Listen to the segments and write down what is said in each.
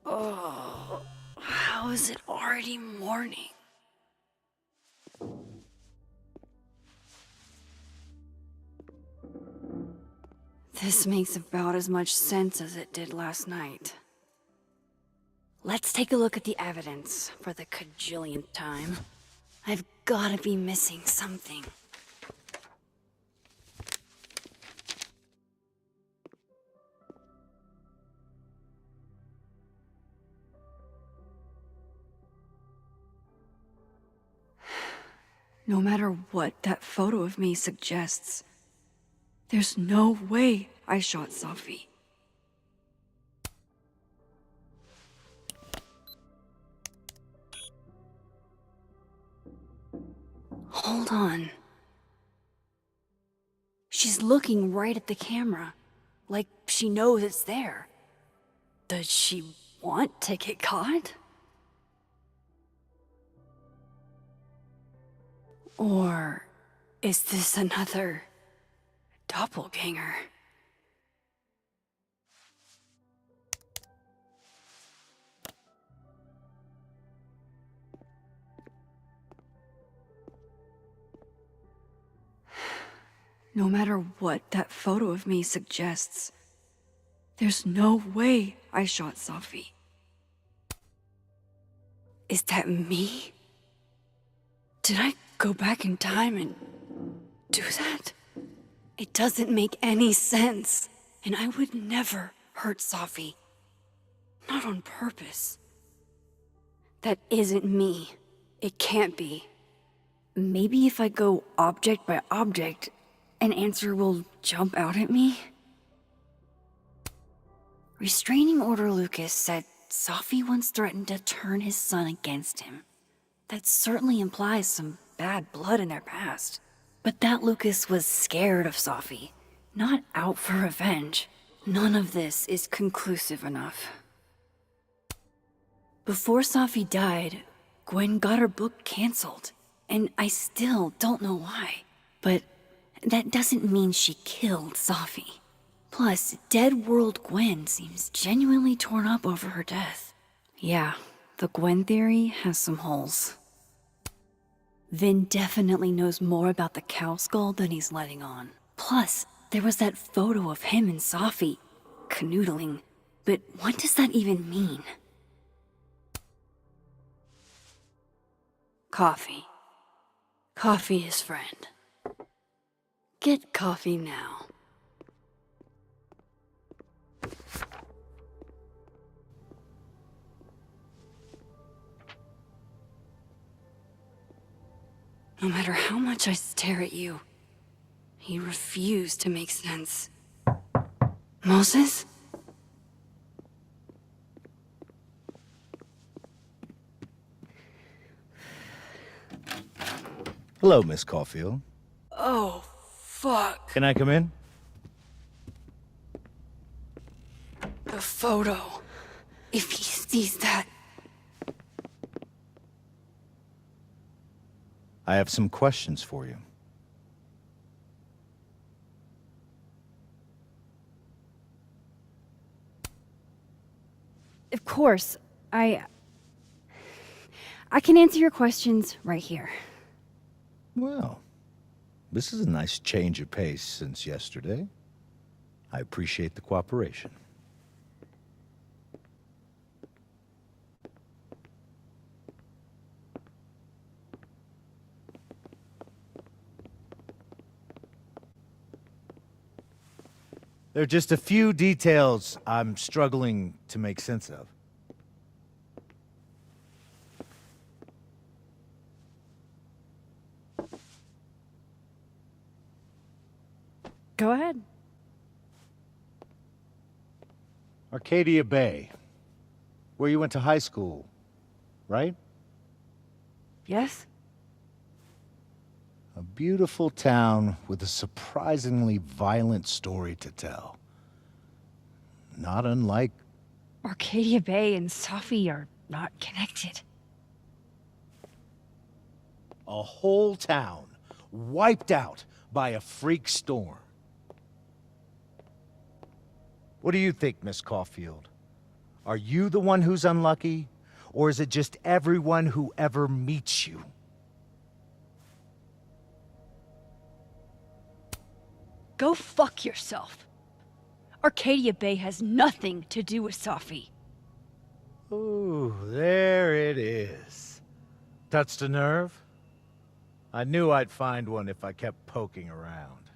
Oh, how is it already morning? This makes about as much sense as it did last night. Let's take a look at the evidence for the cajillionth time. I've gotta be missing something. No matter what that photo of me suggests, there's no way I shot Safi. Hold on. She's looking right at the camera, like she knows it's there. Does she want to get caught? Or is this another doppelganger? No matter what that photo of me suggests, there's no way I shot Safi. Is that me? Did I go back in time and do that? It doesn't make any sense, and I would never hurt Safi. Not on purpose. That isn't me. It can't be. Maybe if I go object by object, an answer will jump out at me? Restraining Order Lucas said Safi once threatened to turn his son against him. That certainly implies some bad blood in their past. But that Lucas was scared of Safi, not out for revenge. None of this is conclusive enough. Before Safi died, Gwen got her book canceled, and I still don't know why. But that doesn't mean she killed Safi. Plus, Dead World Gwen seems genuinely torn up over her death. Yeah, the Gwen theory has some holes. Vin definitely knows more about the cow skull than he's letting on. Plus, there was that photo of him and Safi canoodling. But what does that even mean? Coffee. Coffee is friend. Get coffee now. No matter how much I stare at you, you refuse to make sense. Moses? Hello, Miss Caulfield. Oh, fuck. Can I come in? The photo. If he sees that... I have some questions for you. Of course, I can answer your questions right here. Well, this is a nice change of pace since yesterday. I appreciate the cooperation. There are just a few details I'm struggling to make sense of. Go ahead. Arcadia Bay, where you went to high school, right? Yes? A beautiful town with a surprisingly violent story to tell. Not unlike... Arcadia Bay and Safi are not connected. a whole town wiped out by a freak storm. What do you think, Miss Caulfield? Are you the one who's unlucky? Or is it just everyone who ever meets you? Go fuck yourself. Arcadia Bay has nothing to do with Safi. Ooh, there it is. Touched a nerve? I knew I'd find one if I kept poking around.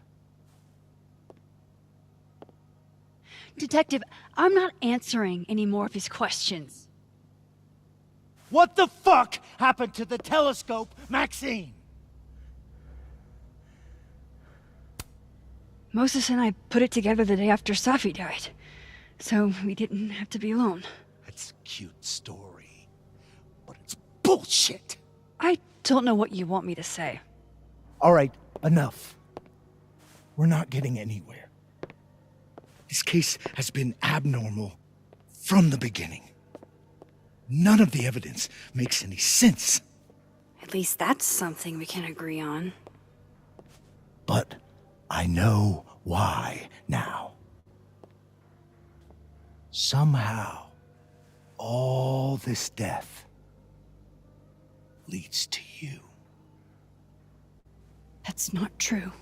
Detective, I'm not answering any more of his questions. What the fuck happened to the telescope, Maxine? Moses and I put it together the day after Safi died, so we didn't have to be alone. It's a cute story, but it's bullshit. I don't know what you want me to say. All right, enough. We're not getting anywhere. This case has been abnormal from the beginning. None of the evidence makes any sense. At least that's something we can agree on. But I know why now. Somehow, all this death leads to you. That's not true.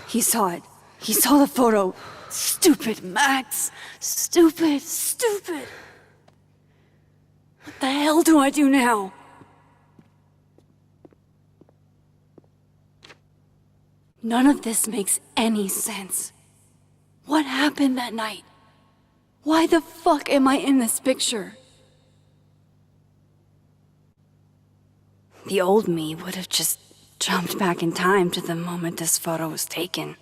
He saw it. He saw the photo. Stupid, Max. Stupid, stupid. What the hell do I do now? None of this makes any sense. What happened that night? Why the fuck am I in this picture? The old me would have just jumped back in time to the moment this photo was taken.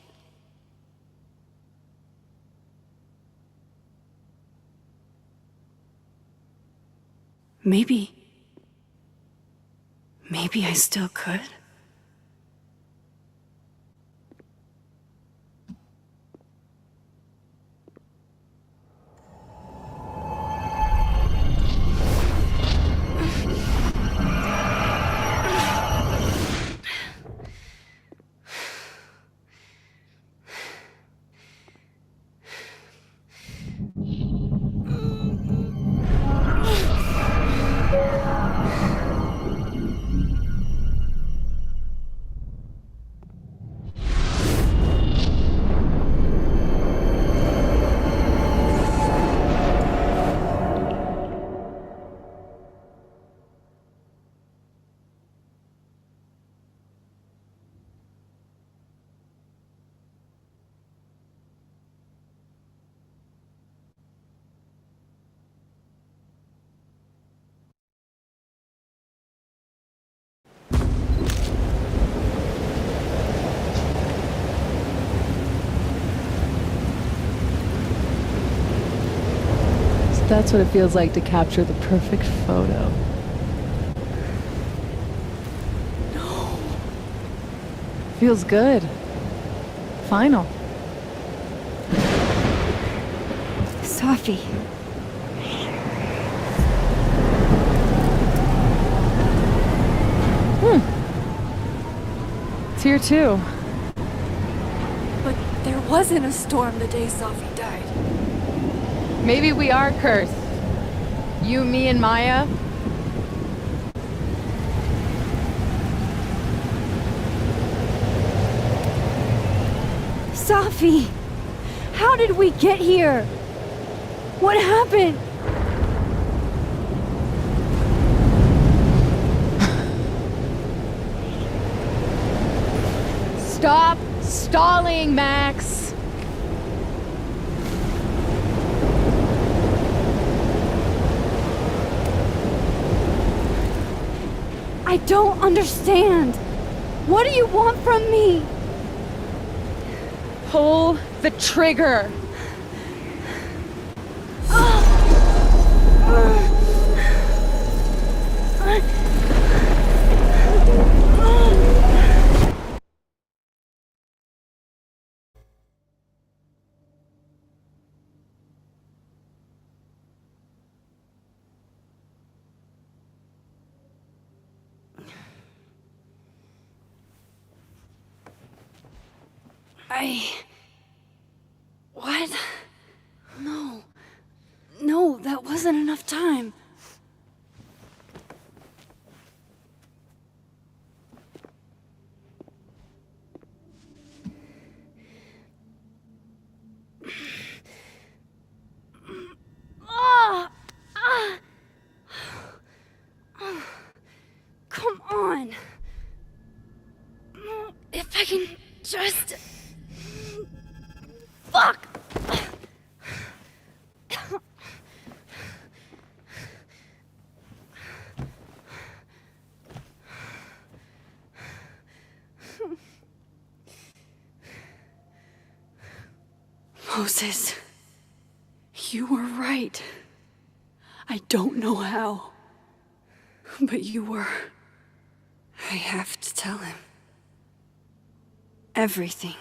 Maybe I still could. That's what it feels like to capture the perfect photo. No. Feels good. Final. Safi. It's here too. But there wasn't a storm the day Safi died. Maybe we are cursed. You, me, and Maya. Safi! How did we get here? What happened? Stop stalling, Max! I don't understand. What do you want from me? Pull the trigger. What? No. No, that wasn't enough time. Come on. If I can just... Fuck! Moses, you were right. I don't know how, but you were. I have to tell him. Everything.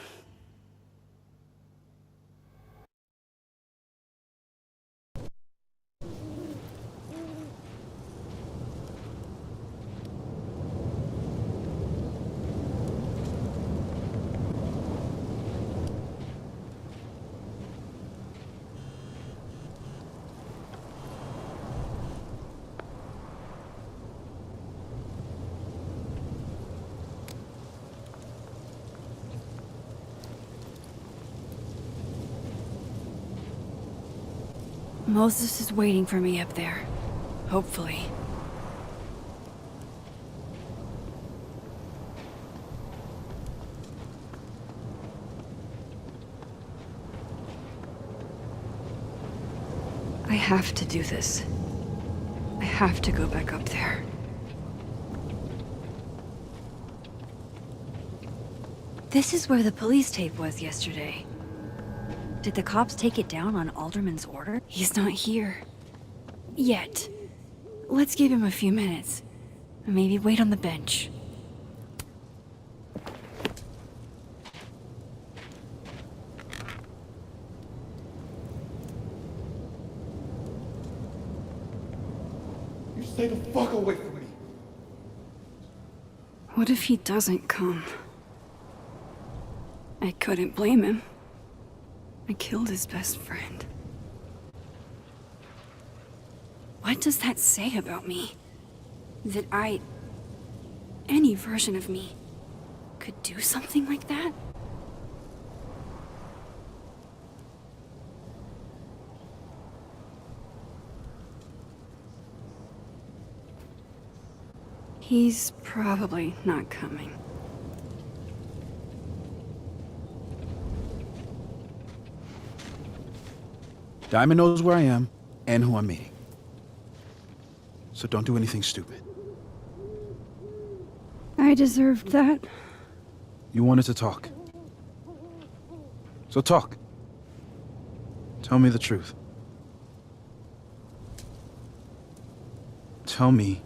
Moses is waiting for me up there. Hopefully. I have to do this. I have to go back up there. This is where the police tape was yesterday. Did the cops take it down on Alderman's order? He's not here. Yet. Let's give him a few minutes. Maybe wait on the bench. You stay the fuck away from me. What if he doesn't come? I couldn't blame him. I killed his best friend. What does that say about me? That any version of me, could do something like that? He's probably not coming. Diamond knows where I am and who I'm meeting. So don't do anything stupid. I deserved that. You wanted to talk. So talk. Tell me the truth. Tell me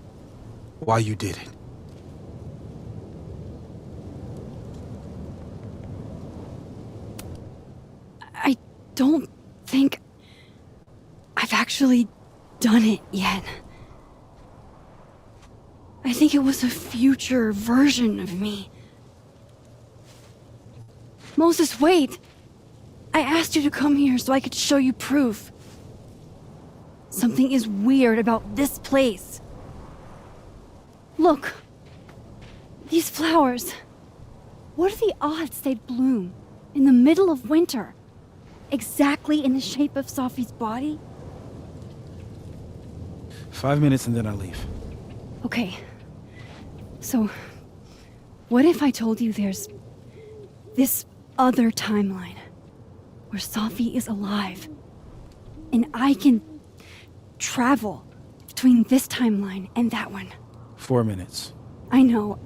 why you did it. I don't think I've actually done it yet. I think it was a future version of me. Moses, wait! I asked you to come here so I could show you proof. Something is weird about this place. Look. These flowers. What are the odds they'd bloom in the middle of winter? Exactly in the shape of Sophie's body? 5 minutes and then I leave. Okay. So, what if I told you there's this other timeline where Sophie is alive and I can travel between this timeline and that one? 4 minutes. I know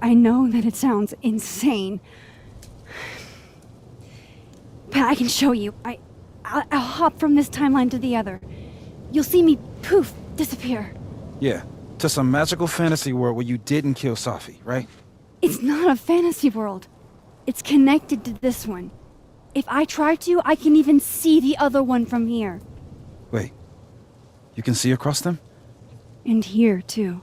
that it sounds insane. But I can show you. I'll hop from this timeline to the other. You'll see me poof, disappear. Yeah, to some magical fantasy world where you didn't kill Sophie, right? It's not a fantasy world. It's connected to this one. If I try to, I can even see the other one from here. Wait, you can see across them? And here, too.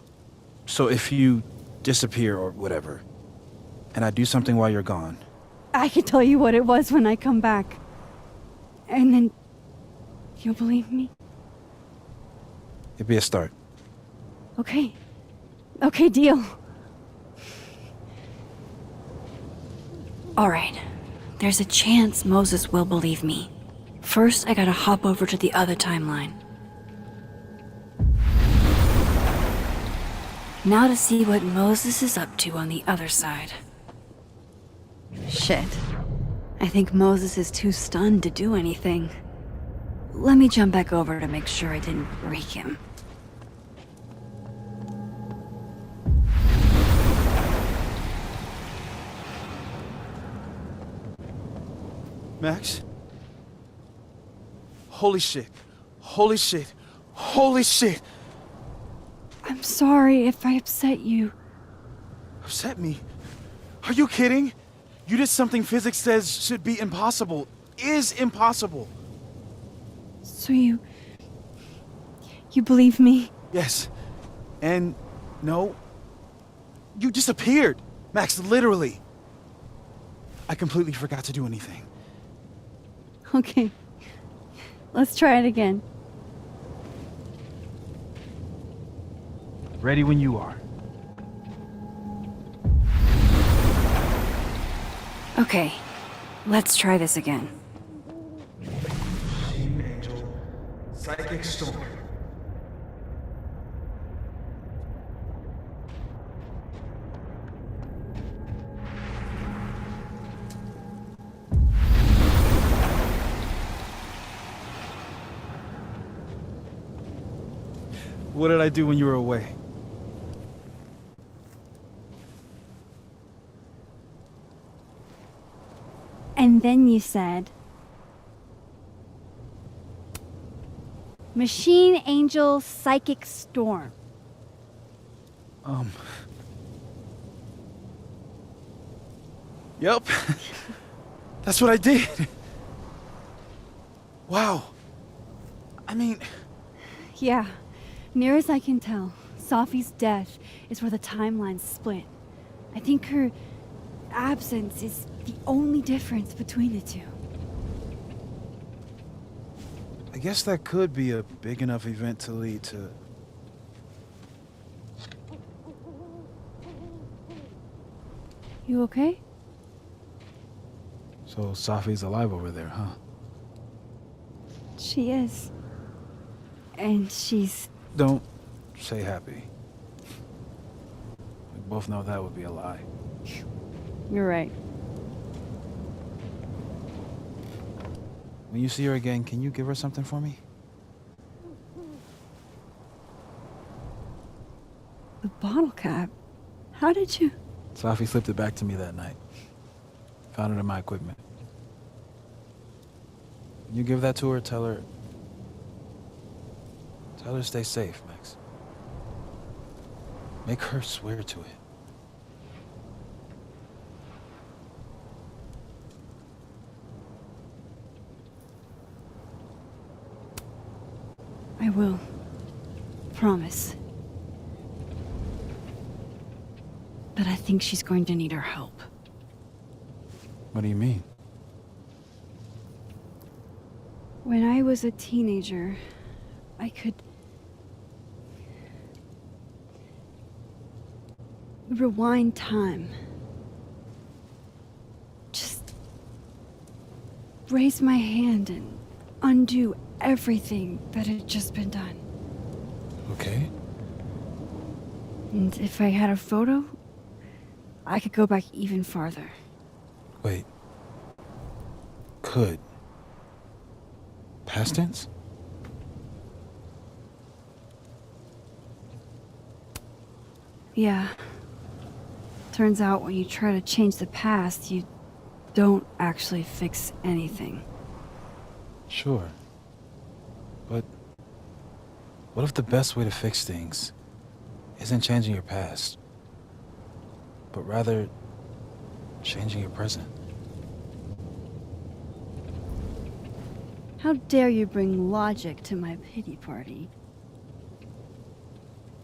So if you disappear or whatever, and I do something while you're gone, I can tell you what it was when I come back. And then you'll believe me? It'd be a start. Okay. Okay, deal. Alright. There's a chance Moses will believe me. First, I gotta hop over to the other timeline. Now to see what Moses is up to on the other side. Shit. I think Moses is too stunned to do anything. Let me jump back over to make sure I didn't break him. Max? Holy shit. Holy shit. Holy shit. I'm sorry if I upset you. Upset me? Are you kidding? You did something physics says should be impossible. Is impossible. So you believe me? Yes. And no. You disappeared. Max, literally. I completely forgot to do anything. Okay. Let's try it again. Ready when you are. Okay. Let's try this again. Team Angel, Psychic Storm. What did I do when you were away? And then you said... Machine Angel Psychic Storm. Yep. That's what I did. Wow. I mean... Yeah. Near as I can tell, Safi's death is where the timelines split. I think her absence is the only difference between the two. I guess that could be a big enough event to lead to... You okay? So Safi's alive over there, huh? She is. And she's... Don't say happy. We both know that would be a lie. You're right. When you see her again, can you give her something for me? The bottle cap? How did you... Safi slipped it back to me that night. Found it in my equipment. When you give that to her, tell her to stay safe, Max. Make her swear to it. I will. Promise. But I think she's going to need our help. What do you mean? When I was a teenager, I could... rewind time. Just... raise my hand and undo everything that had just been done. Okay. And if I had a photo, I could go back even farther. Wait. Could. Past tense? Yeah. Turns out when you try to change the past, you don't actually fix anything. Sure. But what if the best way to fix things isn't changing your past, but rather changing your present? How dare you bring logic to my pity party?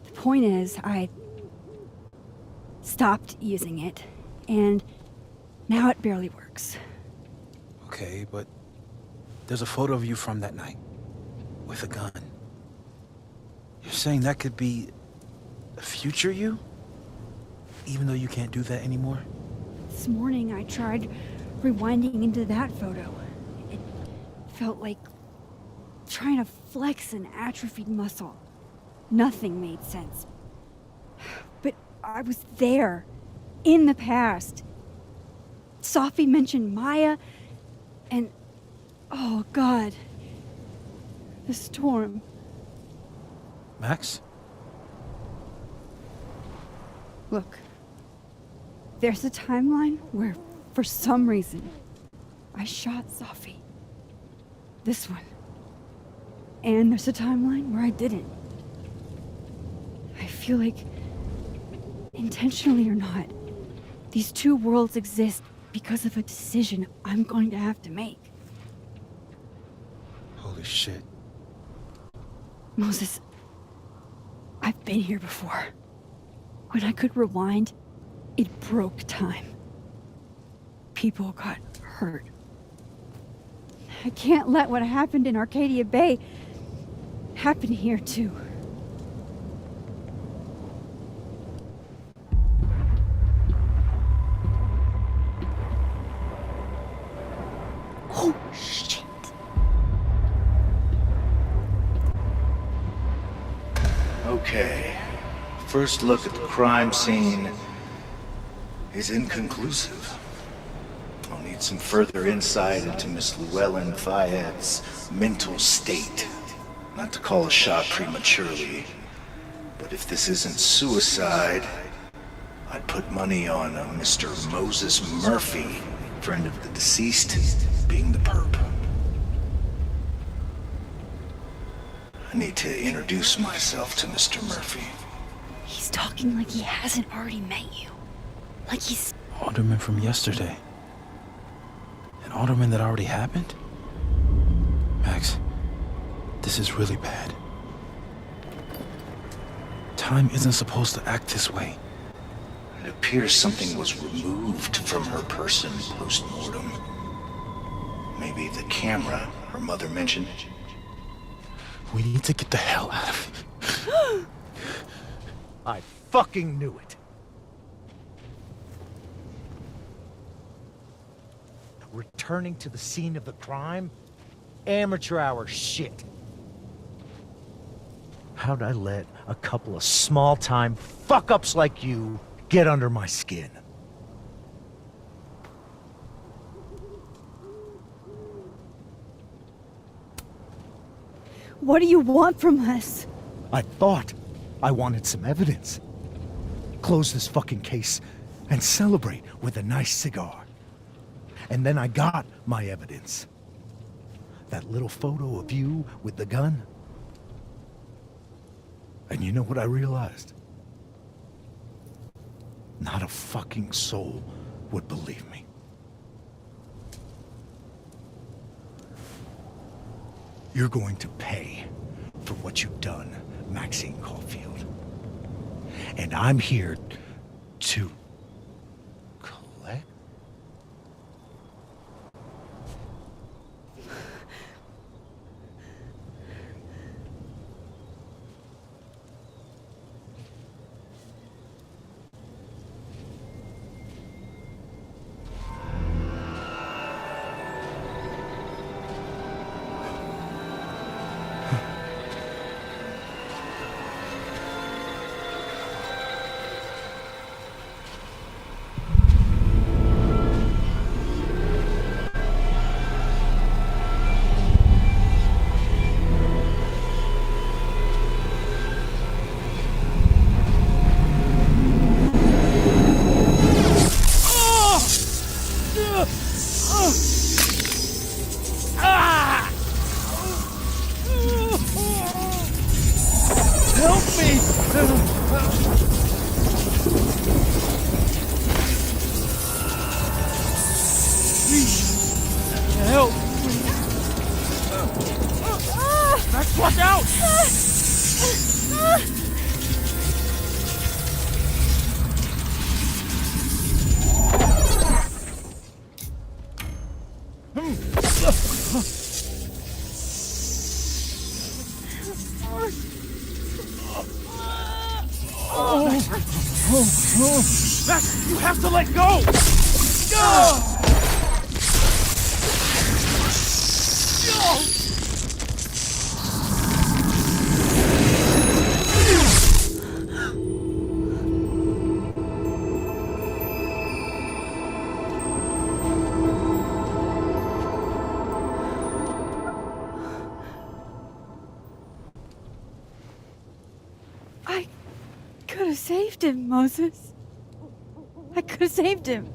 The point is, I stopped using it, and Now it barely works. Okay, but there's a photo of you from that night. With a gun. You're saying that could be a future you? Even though you can't do that anymore? This morning I tried rewinding into that photo. It felt like trying to flex an atrophied muscle. Nothing made sense. But I was there, in the past. Sophie mentioned Maya, and oh God, the storm. Max? Look, there's a timeline where, for some reason, I shot Sophie. This one. And there's a timeline where I didn't. I feel like, intentionally or not, these two worlds exist because of a decision I'm going to have to make. Holy shit. Moses, I've been here before. When I could rewind, it broke time. People got hurt. I can't let what happened in Arcadia Bay happen here too. Oh, shit. Okay. First look at the crime scene is inconclusive. I'll need some further insight into Miss Llewellyn Fayette's mental state. Not to call a shot prematurely, but if this isn't suicide, I'd put money on a Mr. Moses Murphy, friend of the deceased, being the perp. I need to introduce myself to Mr. Murphy. He's talking like he hasn't already met you. Like he's... Alderman from yesterday. An alderman that already happened? Max, this is really bad. Time isn't supposed to act this way. It appears something was removed from her person post-mortem. Maybe the camera her mother mentioned. We need to get the hell out of here. I fucking knew it. Returning to the scene of the crime? Amateur hour shit. How'd I let a couple of small-time fuck-ups like you get under my skin? What do you want from us? I thought I wanted some evidence. Close this fucking case and celebrate with a nice cigar. And then I got my evidence. That little photo of you with the gun. And you know what I realized? Not a fucking soul would believe me. You're going to pay for what you've done, Maxine Caulfield. And I'm here to collect. Max, you have to let go! I could have saved him, Moses. I could have saved him.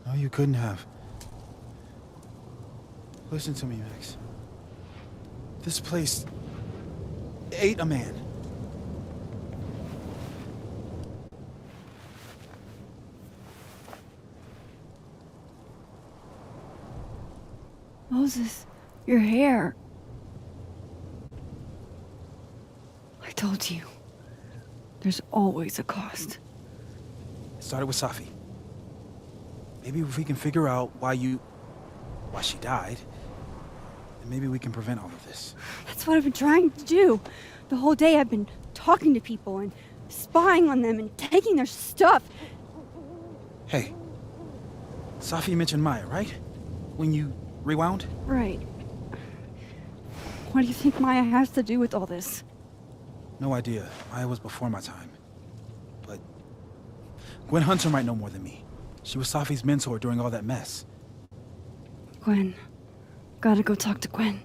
No, you couldn't have. Listen to me, Max. This place ate a man. Moses, your hair. I told you. There's always a cost. It started with Safi. Maybe if we can figure out why she died, then maybe we can prevent all of this. That's what I've been trying to do. The whole day I've been talking to people and spying on them and taking their stuff. Hey, Safi mentioned Maya, right? When you rewound? Right. What do you think Maya has to do with all this? No idea. Maya was before my time. But Gwen Hunter might know more than me. She was Safi's mentor during all that mess. Gwen. Gotta go talk to Gwen.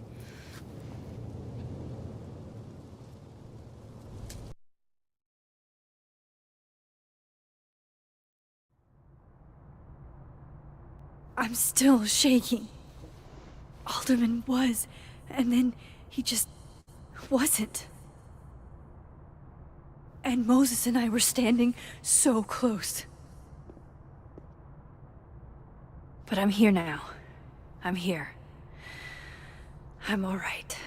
I'm still shaking. Alderman was, and then he just wasn't. And Moses and I were standing so close. But I'm here now. I'm here. I'm all right.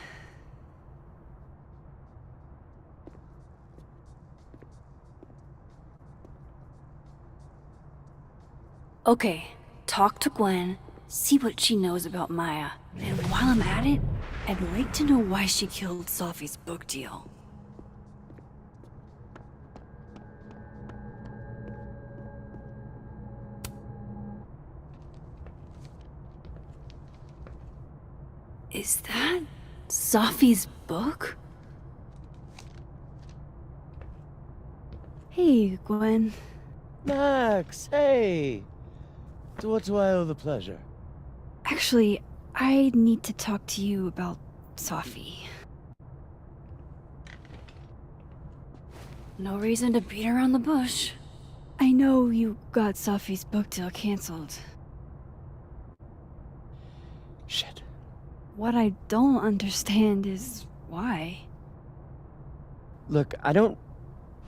Okay, talk to Gwen, see what she knows about Maya, and while I'm at it, I'd like to know why she killed Safi's book deal. Is that Safi's book? Hey, Gwen. Max, hey! To what do I owe the pleasure? Actually, I need to talk to you about Safi. No reason to beat around the bush. I know you got Safi's book deal canceled. Shit. What I don't understand is why. Look, I don't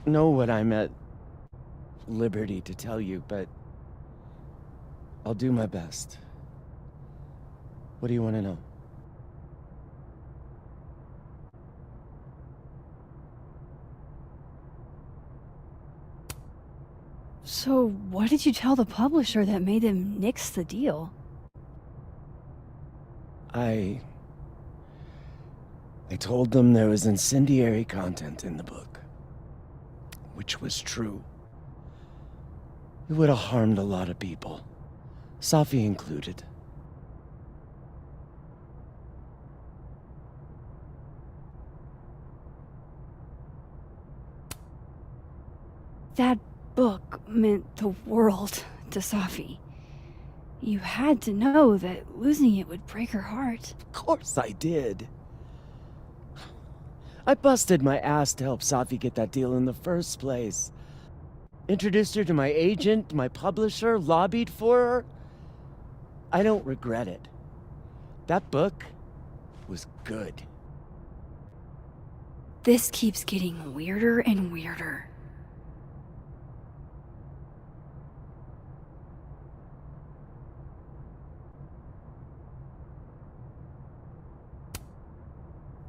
know what I'm at liberty to tell you, but I'll do my best. What do you want to know? So, what did you tell the publisher that made them nix the deal? I told them there was incendiary content in the book, which was true. It would have harmed a lot of people, Safi included. That book meant the world to Safi. You had to know that losing it would break her heart. Of course I did. I busted my ass to help Safi get that deal in the first place. Introduced her to my agent, my publisher, lobbied for her. I don't regret it. That book was good. This keeps getting weirder and weirder.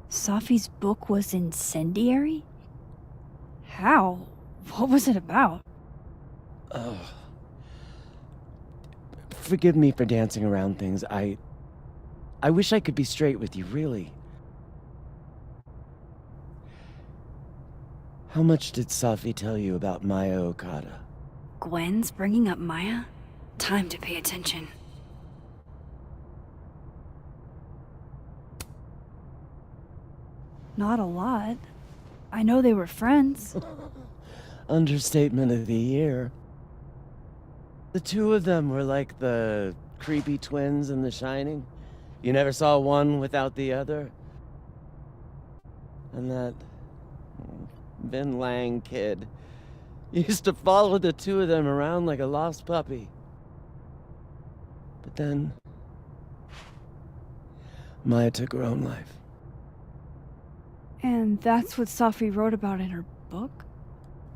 Safi's book was incendiary? How? What was it about? Ugh. Forgive me for dancing around things. I wish I could be straight with you, really. How much did Safi tell you about Maya Okada? Gwen's bringing up Maya? Time to pay attention. Not a lot. I know they were friends. Understatement of the year. The two of them were like the creepy twins in The Shining. You never saw one without the other. And that Vin Lang kid used to follow the two of them around like a lost puppy. But then Maya took her own life. And that's what Safi wrote about in her book?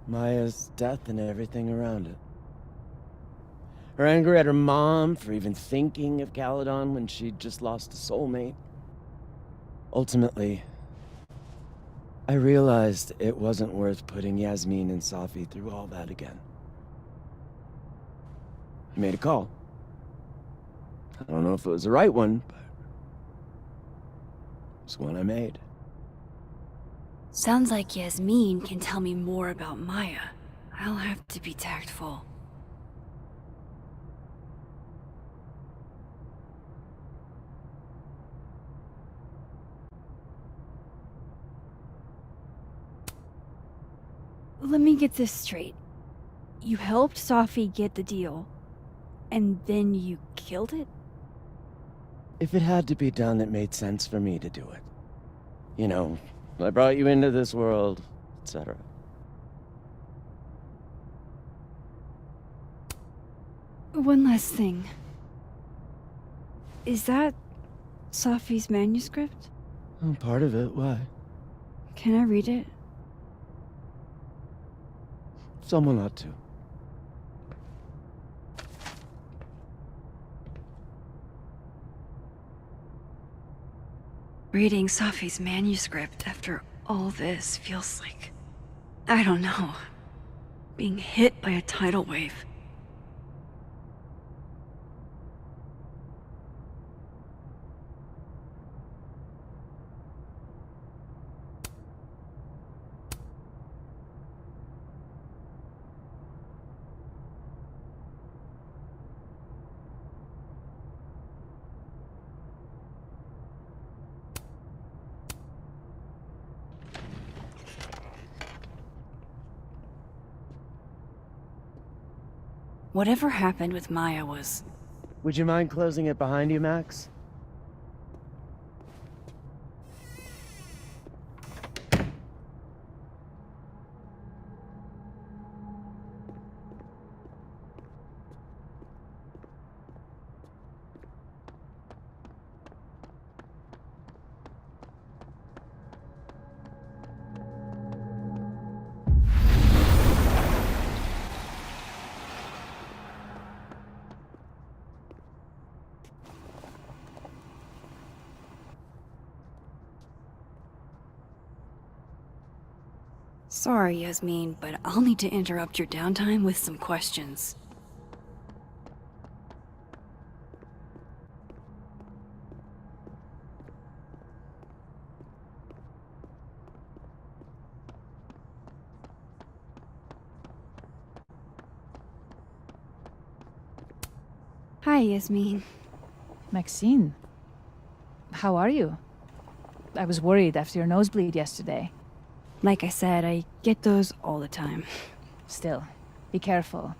Maya's death and everything around it. Her anger at her mom for even thinking of Caledon when she'd just lost a soulmate. Ultimately, I realized it wasn't worth putting Yasmin and Safi through all that again. I made a call. I don't know if it was the right one, but it's one I made. Sounds like Yasmin can tell me more about Maya. I'll have to be tactful. Let me get this straight. You helped Safi get the deal, and then you killed it? If it had to be done, it made sense for me to do it. You know, I brought you into this world, etc. One last thing. Is that Safi's manuscript? Oh, part of it, why? Can I read it? Someone ought to. Reading Safi's manuscript after all this feels like... I don't know. Being hit by a tidal wave. Whatever happened with Maya was... Would you mind closing it behind you, Max? Sorry, Yasmin, but I'll need to interrupt your downtime with some questions. Hi, Yasmin. Maxine, how are you? I was worried after your nosebleed yesterday. Like I said, I get those all the time. Still, be careful.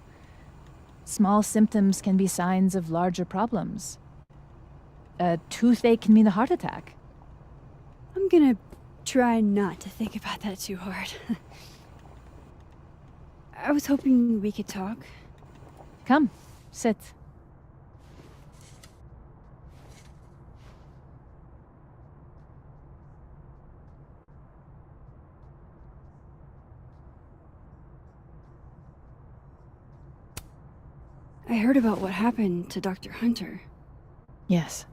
Small symptoms can be signs of larger problems. A toothache can mean a heart attack. I'm gonna try not to think about that too hard. I was hoping we could talk. Come, sit. I heard about what happened to Dr. Hunter. Yes,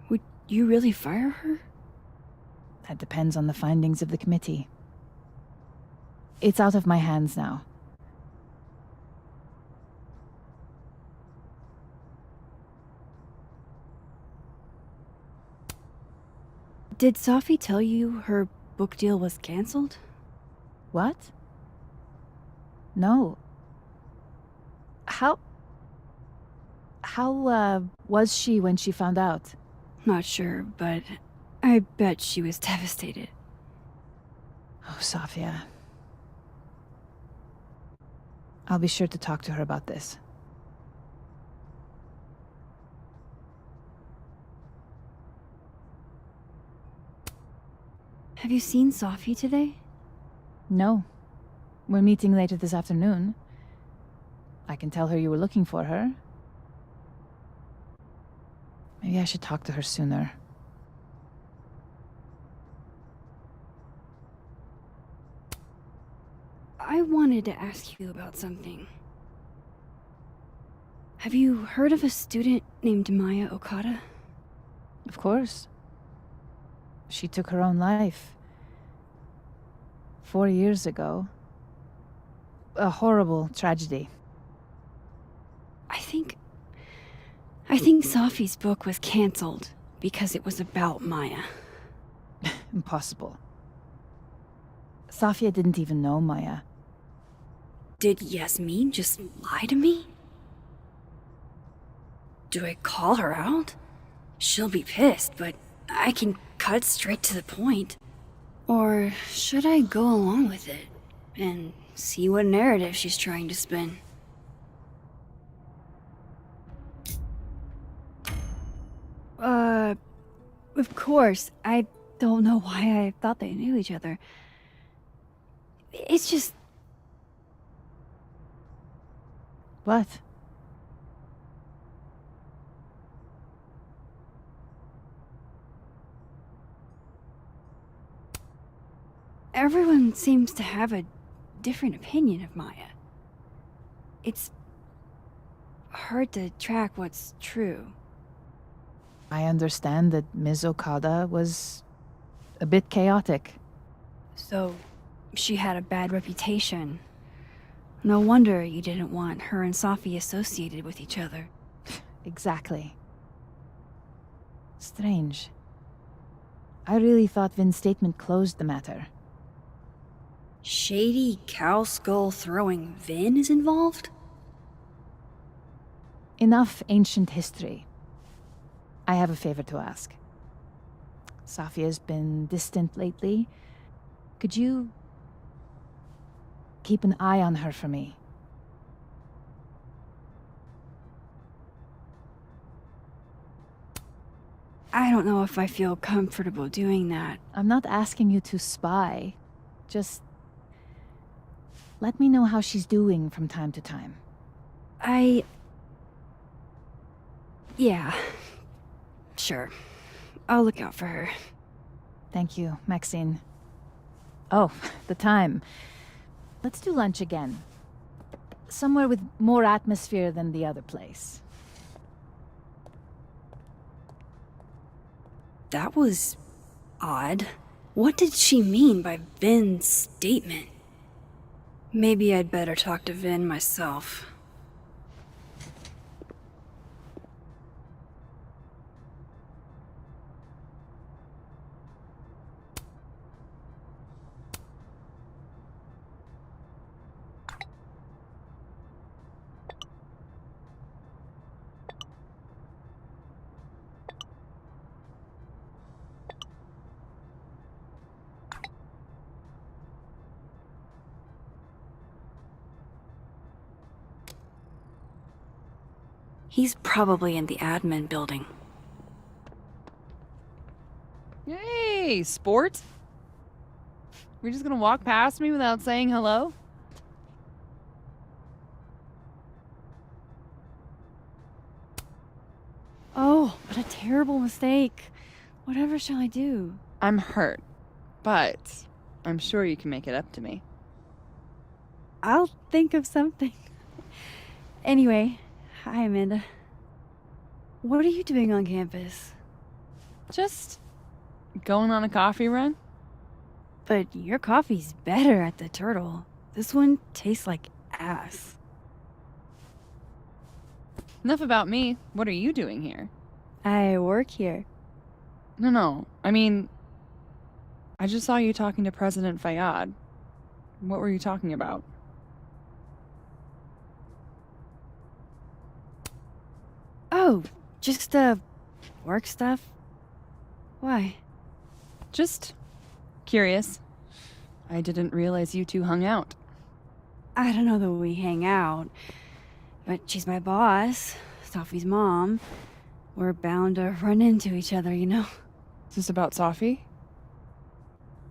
Would you really fire her? that depends on the findings of the committee. It's out of my hands now. Did Safi tell you her book deal was canceled? What? No. How was she when she found out? Not sure, but I bet she was devastated. Oh, Safia. I'll be sure to talk to her about this. Have you seen Sophie today? No. We're meeting later this afternoon. I can tell her you were looking for her. Maybe I should talk to her sooner. I wanted to ask you about something. Have you heard of a student named Maya Okada? Of course. She took her own life. 4 years ago. A horrible tragedy. I think Sophie's book was cancelled because it was about Maya. Impossible. Safia didn't even know Maya. Did Yasmin just lie to me? Do I call her out? She'll be pissed, but I can cut straight to the point. Or should I go along with it and see what narrative she's trying to spin? Of course. I don't know why I thought they knew each other. It's just... What? Everyone seems to have a different opinion of Maya. It's hard to track what's true. I understand that Ms. Okada was a bit chaotic. So, she had a bad reputation. No wonder you didn't want her and Sophie associated with each other. Exactly. Strange. I really thought Vin's statement closed the matter. Shady cow skull throwing Vin is involved? Enough ancient history. I have a favor to ask. Safia's been distant lately. Could you keep an eye on her for me? I don't know if I feel comfortable doing that. I'm not asking you to spy. Just let me know how she's doing from time to time. Yeah. Sure. I'll look out for her. Thank you, Maxine. Oh, the time. Let's do lunch again. Somewhere with more atmosphere than the other place. That was odd. What did she mean by Vin's statement? Maybe I'd better talk to Vin myself. He's probably in the admin building. Hey, sport. You're just gonna walk past me without saying hello? Oh, what a terrible mistake. Whatever shall I do? I'm hurt, but I'm sure you can make it up to me. I'll think of something. Anyway, hi, Amanda. What are you doing on campus? Just going on a coffee run? But your coffee's better at the Turtle. This one tastes like ass. Enough about me. What are you doing here? I work here. No. I mean, I just saw you talking to President Fayyad. What were you talking about? Oh, just, work stuff? Why? Just curious. I didn't realize you two hung out. I don't know that we hang out, but she's my boss, Sophie's mom. We're bound to run into each other, you know? Is this about Sophie?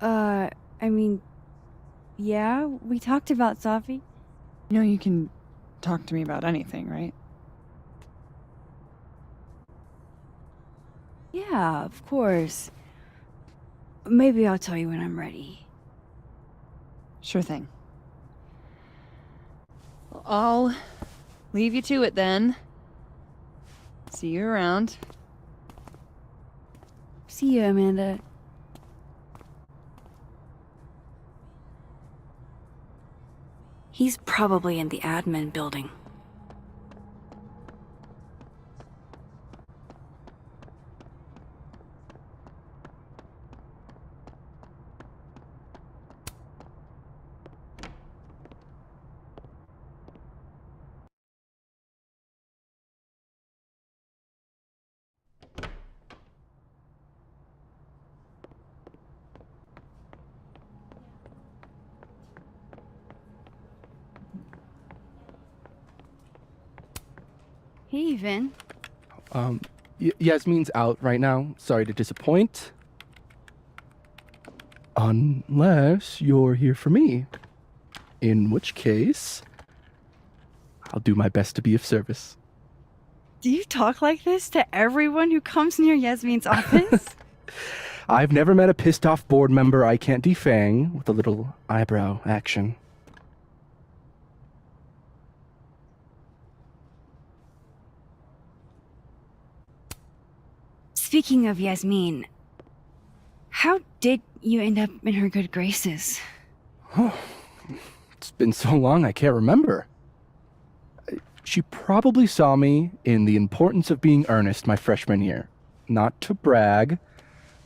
I mean, yeah, we talked about Sophie. You know you can talk to me about anything, right? Yeah, of course. Maybe I'll tell you when I'm ready. Sure thing. Well, I'll leave you to it then. See you around. See you, Amanda. He's probably in the admin building. Hey, Vin. Yasmin's out right now. Sorry to disappoint. Unless you're here for me. In which case, I'll do my best to be of service. Do you talk like this to everyone who comes near Yasmin's office? I've never met a pissed off board member I can't defang with a little eyebrow action. Speaking of Yasmin, how did you end up in her good graces? It's been so long I can't remember. She probably saw me in The Importance of Being Earnest my freshman year. Not to brag,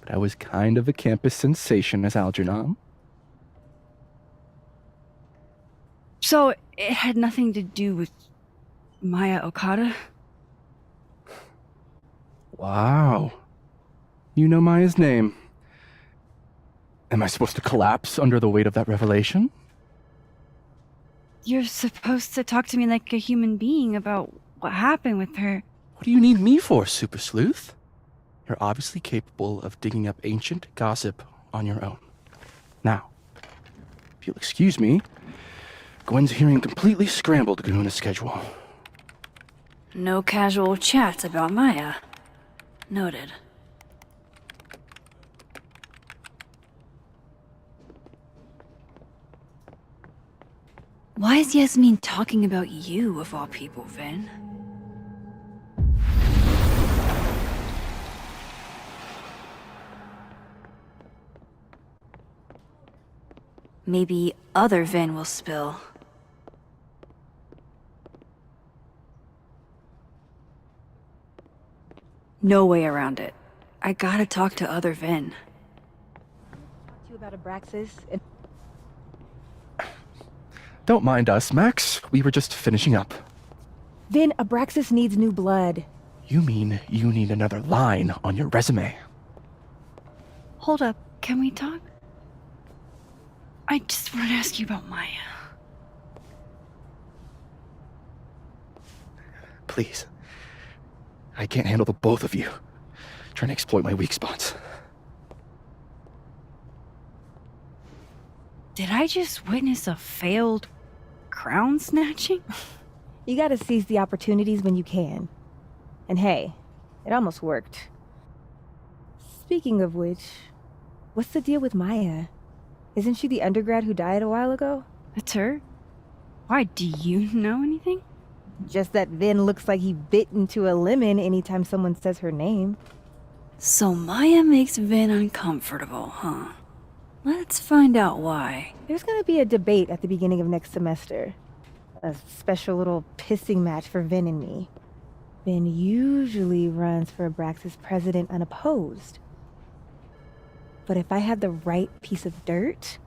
but I was kind of a campus sensation as Algernon. So it had nothing to do with Maya Okada? Wow. You know Maya's name. Am I supposed to collapse under the weight of that revelation? You're supposed to talk to me like a human being about what happened with her. What do you need me for, Super Sleuth? You're obviously capable of digging up ancient gossip on your own. Now, if you'll excuse me, Gwen's hearing completely scrambled Kahuna schedule. No casual chats about Maya. Noted. Why is Yasmin talking about you, of all people, Vin? Maybe other Vin will spill. No way around it. I gotta talk to other Vin. You about Abraxas and Don't mind us, Max. We were just finishing up. Vin, Abraxas needs new blood. You mean you need another line on your resume? Hold up, can we talk? I just want to ask you about Maya. Please. I can't handle the both of you trying to exploit my weak spots. Did I just witness a failed crown snatching? You gotta seize the opportunities when you can. And hey, it almost worked. Speaking of which, what's the deal with Maya? Isn't she the undergrad who died a while ago? That's her? Why, do you know anything? Just that Vin looks like he bit into a lemon anytime someone says her name. So Maya makes Vin uncomfortable, huh? Let's find out why. There's gonna be a debate at the beginning of next semester. A special little pissing match for Vin and me. Vin usually runs for Abraxas president unopposed. But if I had the right piece of dirt,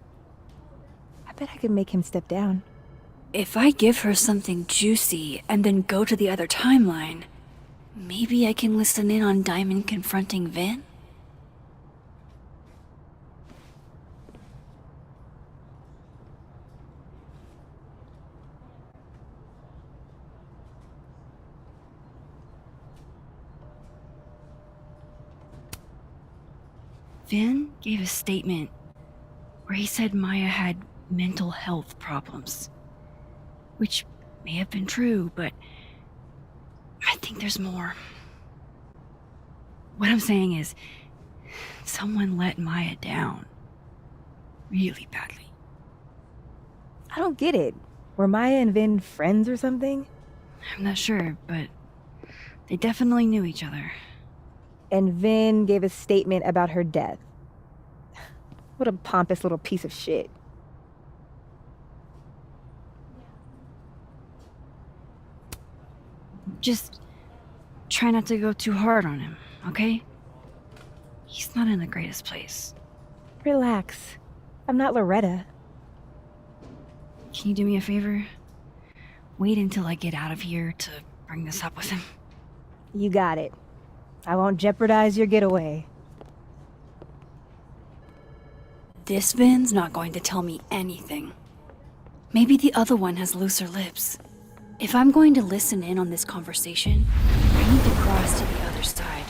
I bet I could make him step down. If I give her something juicy and then go to the other timeline, maybe I can listen in on Diamond confronting Vin? Vin gave a statement where he said Maya had mental health problems. Which may have been true, but I think there's more. What I'm saying is, someone let Maya down. Really badly. I don't get it. Were Maya and Vin friends or something? I'm not sure, but they definitely knew each other. And Vin gave a statement about her death. What a pompous little piece of shit. Just try not to go too hard on him, okay? He's not in the greatest place. Relax. I'm not Loretta. Can you do me a favor? Wait until I get out of here to bring this up with him. You got it. I won't jeopardize your getaway. This Vin's not going to tell me anything. Maybe the other one has looser lips. If I'm going to listen in on this conversation, I need to cross to the other side.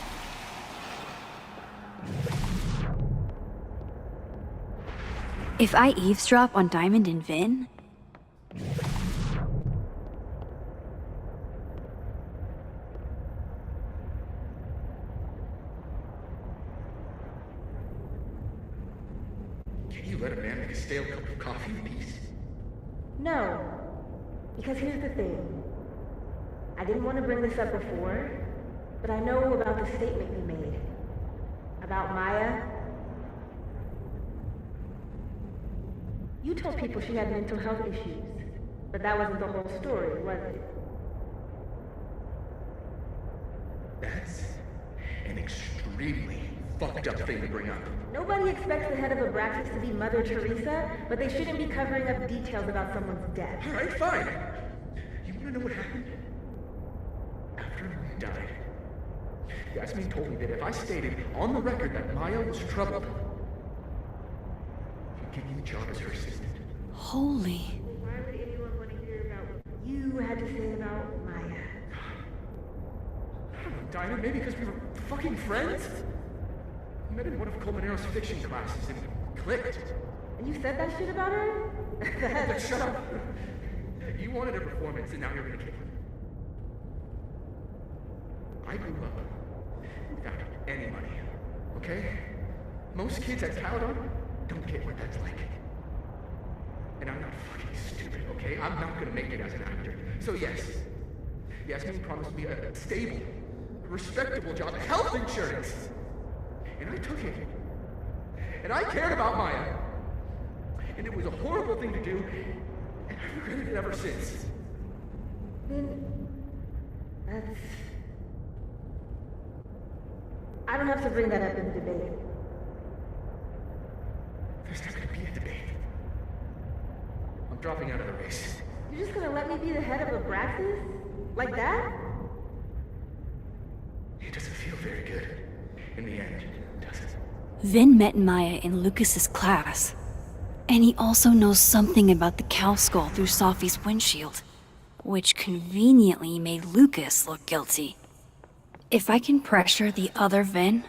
If I eavesdrop on Diamond and Vin, Can you let a man make a stale cup of coffee in peace? No. Because here's the thing. I didn't want to bring this up before, but I know about the statement you made. About Maya. You told people she had mental health issues, but that wasn't the whole story, was it? That's an extremely fucked up thing to bring up. Nobody expects the head of Abraxas to be Mother Teresa, but they shouldn't be covering up details about someone's death. Alright, fine. You wanna know what happened? After Maya died, Yasmin told me that if I stated on the record that Maya was troubled, he'd give me the job as her assistant. holy. Why would anyone want to hear about what you had to say about Maya? I don't know, Dinah, maybe because we were fucking friends? We met in one of Colmenaro's fiction classes and it clicked. And you said that shit about her? Shut up! You wanted a performance and now you're gonna kill her. I grew up without any money, okay? Most kids at Caledon don't get what that's like. And I'm not fucking stupid, okay? I'm not gonna make it as an actor. So yes, Yasmin promised me a stable, respectable job, health insurance. And I took it. And I cared about Maya. And it was a horrible thing to do, and I've regretted it ever since. That's... I don't have to bring that up in the debate. There's not gonna be a debate. I'm dropping out of the race. You're just gonna let me be the head of Abraxas? Like that? It doesn't feel very good. In the end, does it? Vin met Maya in Lucas's class. And he also knows something about the cow skull through Sophie's windshield, which conveniently made Lucas look guilty. If I can pressure the other Vin,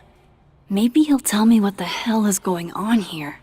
maybe he'll tell me what the hell is going on here.